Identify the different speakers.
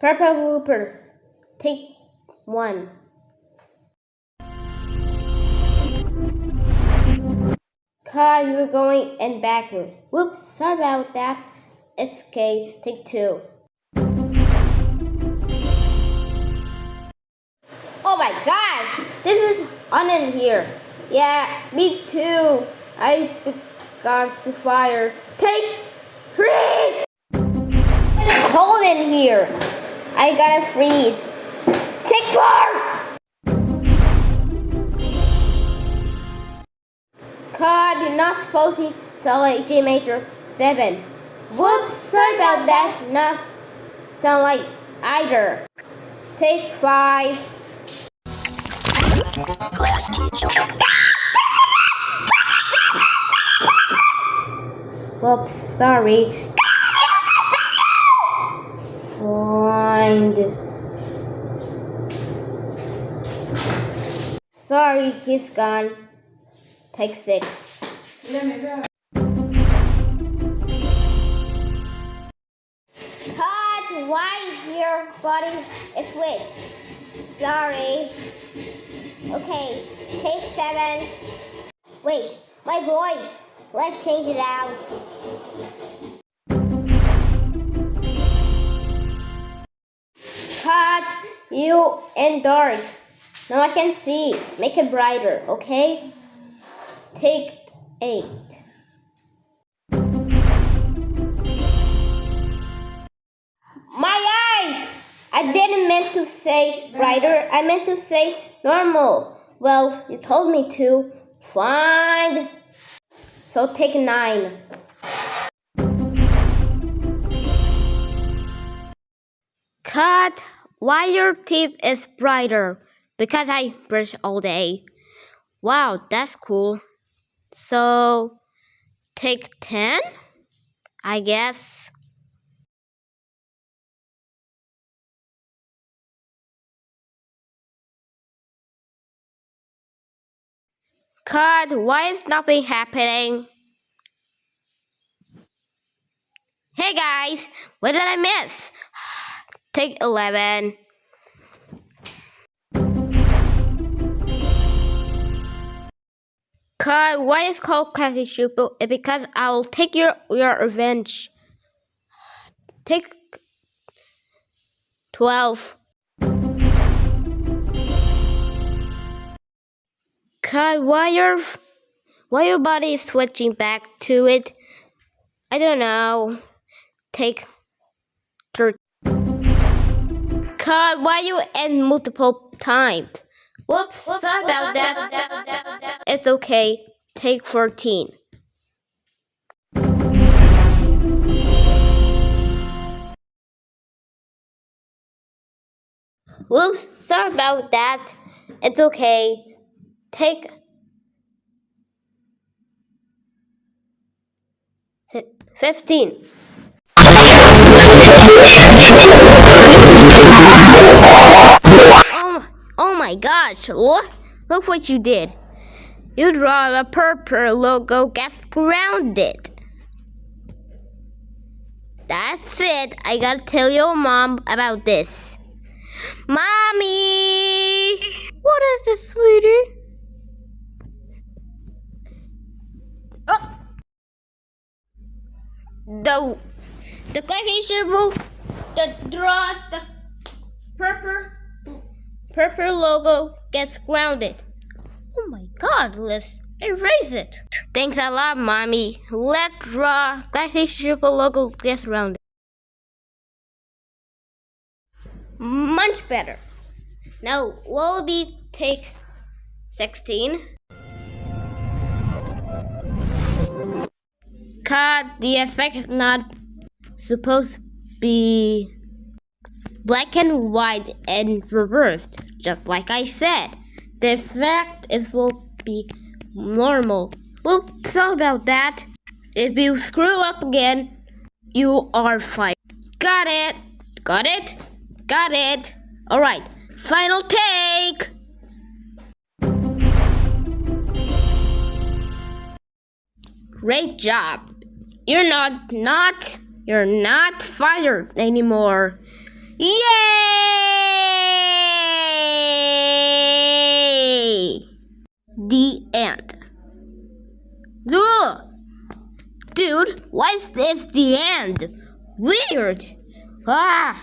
Speaker 1: Purple bloopers. Take 1. God, you're going and backward. Whoops, sorry about that. It's okay. Take 2. Oh my gosh, this is on in here. Yeah, me too. I got to fire. Take 3. It's cold in here. I gotta freeze. Take 4. God, you're not supposed to sound like G major 7. Whoops, sorry about that. Not sound like either. Take 5.
Speaker 2: Class teacher.
Speaker 1: Whoops, sorry. Find. Sorry, he's gone. Take 6. Cut! Why your body is switched? Sorry. Okay, take 7. Wait, my voice. Let's change it out. Cut! You in dark. Now I can see. Make it brighter, okay? Take 8. My eyes! I didn't meant to say brighter. I meant to say normal. Well, you told me to. Fine. So take 9. Cut. Why your teeth is brighter? Because I brush all day. Wow, that's cool. So take 10, I guess. Cut. Why is nothing happening? Hey guys, what did I miss? Take 11. Cut. Why is called Classy Shupo? It's because I'll take your revenge. Take 12. Cut. Why your body is switching back to it? I don't know. Take 13. Cut. Why you end multiple times? Whoops, sorry about that. It's okay. Take 14. Whoops, sorry about that. It's okay. Take 15. Oh my gosh, look what you did. You draw a purple logo gets grounded. That's it. I gotta tell your mom about this. Mommy! What is this, sweetie? Oh! The classification, the purple logo gets grounded. Oh my god, let's erase it. Thanks a lot, Mommy. Let's draw classification logo gets grounded. Much better. Now, will we take 16? Cut. The effect is not supposed to be black and white and reversed, just like I said. The effect will be normal. Well, sorry about that. If you screw up again, you are fired. Got it. Got it. Got it. Alright, final take. Great job. You're not fired anymore. Yay! The end. Ugh. Dude, why is this the end? Weird. Ah.